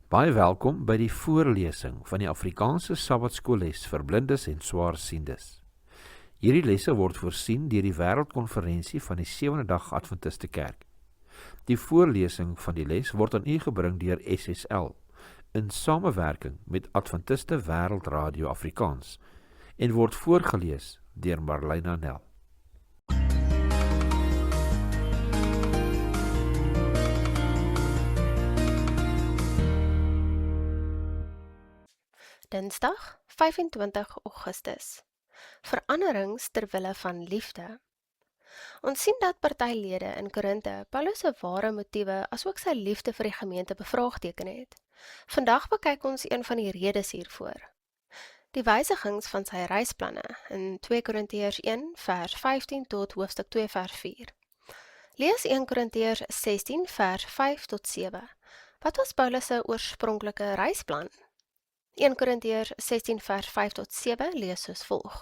Baie welkom by die voorlesing van die Afrikaanse Sabbatskoolles vir blindes en swaarsiendes. Hierdie lesse word voorsien deur die Wêreldkonferensie van die Sewende Dag Adventiste Kerk. Die voorlesing van die les word aan u gebring deur SSL in samewerking met Adventiste Wêreldradio Afrikaans en word voorgeles deur Marlena Nel. Dinsdag 25 Augustus. Veranderings ter wille van liefde. Ons sien dat partylede in Korinthe Paulus se ware motiewe asook sy liefde vir die gemeente bevraagteken het. Vandag bekyk ons een van die redes hiervoor. Die wysigings van sy reisplanne in 2 Korintiërs 1 vers 15 tot hoofstuk 2 vers 4. Lees 1 Korintiërs 16 vers 5 tot 7. Wat was Paulus se oorspronklike reisplan? 1 Korintiërs 16 vers 5 tot 7 lees soos volg.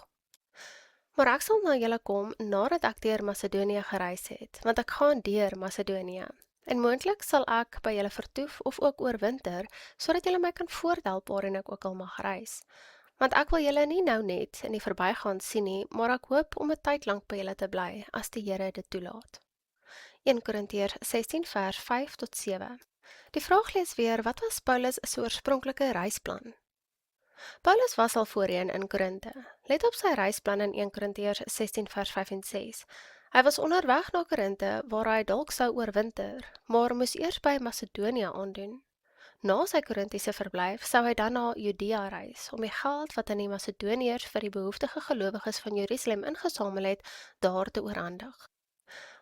Maar ek sal na julle kom nadat ek deur Macedonië gereis het, want ek gaan deur Macedonië. En moontlik sal ek by julle vertoef of ook oorwinter, sodat julle my kan voorthelp waarin ek ook al mag reis. Want ek wil julle nie nou net in die verbygaan sien nie, maar ek hoop om 'n tyd lank by julle te bly, as die Here dit toelaat. 1 Korintiërs 16 vers 5 tot 7. Die vraag lees weer, wat was Paulus se oorspronklike reisplan? Paulus was al voorheen in Korinthe. Let op sy reisplan in 1 Korintiërs 16 vers 5 en 6. Hy was onderweg na Korinthe waar hy dalk sou oorwinter, maar moes eers by Macedonië aandoen. Na sy Korinthiese verblyf sou hy dan na Judea reis om die geld wat aan die Macedoniërs vir die behoeftige gelowiges van Jerusalem ingesamel het, daar te oorhandig.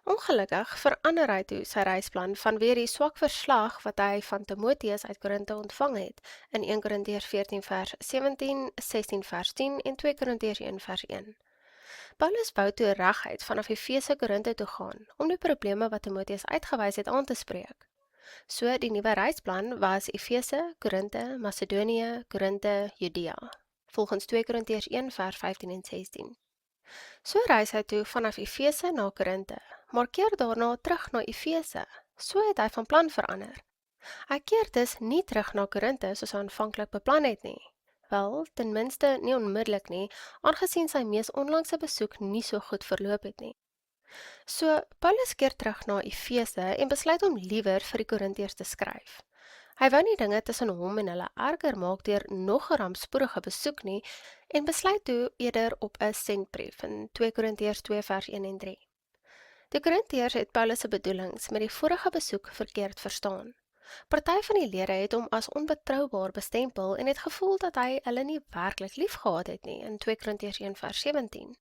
Ongelukkig verander hy toe sy reisplan vanweë die swak verslag wat hy van Timoteus uit Korinthe ontvang het in 1 Korintiërs 14 vers 17, 16 vers 10 en 2 Korintiërs 1 vers 1. Paulus wou toe reguit vanaf Efese Korinthe toe gaan om die probleme wat Timoteus uitgewys het aan te spreek. So die nuwe reisplan was Efese, Korinthe, Macedonië, Korinthe, Judea, volgens 2 Korintiërs 1 vers 15 en 16. So reis hy toe vanaf Efese na Korinthe, maar keer daarna terug na Efese. So het hy van plan verander. Hy keer dus nie terug na Korinthe soos hy aanvanklik beplan het nie. Wel, ten minste nie onmiddellik nie, aangesien sy mees onlangse besoek nie so goed verloop het nie. So, Paulus keer terug na Efese en besluit om liewer vir die Korintiërs te skryf. Hy wou nie dinge tussen hom en hulle erger maak deur nog 'n rampspoedige besoek nie en besluit toe eerder op 'n sendbrief in 2 Korintiërs 2 vers 1 en 3. Die Korintiërs het Paulus se bedoelings met die vorige besoek verkeerd verstaan. Party van die lede het hom as onbetroubaar bestempel en het gevoel dat hy hulle nie werklik liefgehad het nie in 2 Korintiërs 1 vers 17.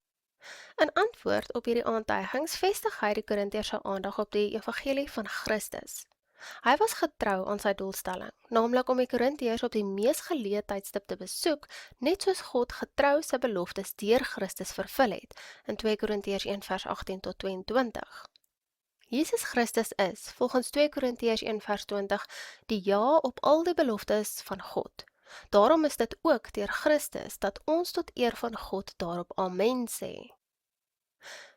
In antwoord op hierdie aantuigings vestig hy die Korintiërs se aandag op die evangelie van Christus. Hy was getrou aan sy doelstelling, naamlik om die Korintiërs op die mees geleë tydstip te besoek, net soos God getrou sy beloftes deur Christus vervul het, in 2 Korintiërs 1 vers 18 tot 22. Jesus Christus is, volgens 2 Korintiërs 1 vers 20, die ja op al die beloftes van God. Daarom is dit ook deur Christus dat ons tot eer van God daarop amen sê.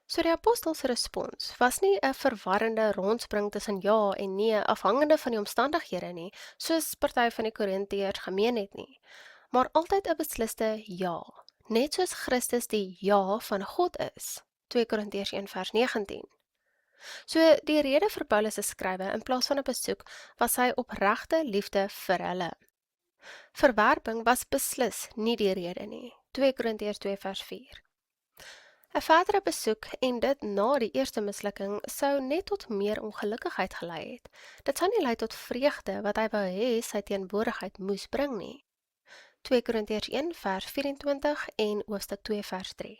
So die apostels respons was nie 'n verwarrende rondspring tussen ja en nee afhangende van die omstandighede nie, soos party van die Korintiërs gemeen het nie, maar altyd 'n besliste ja, net soos Christus die ja van God is, 2 Korintiërs 1 vers 19. So die rede vir Paulus se skrywe in plaas van 'n besoek was sy opregte liefde vir hulle. Verwerping was beslis nie die rede nie, 2 Korintiërs 2 vers 4. 'n verdere besoek en dit na die eerste mislukking sou net tot meer ongelukkigheid gelei het. Dit sou nie lei tot vreugde wat hy wou hê sy teenwoordigheid moes bring nie. 2 Korintiërs 1 vers 24 en hoofstuk 2 vers 3.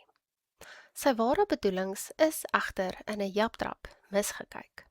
Sy ware bedoelings is egter in 'n japtrap misgekyk.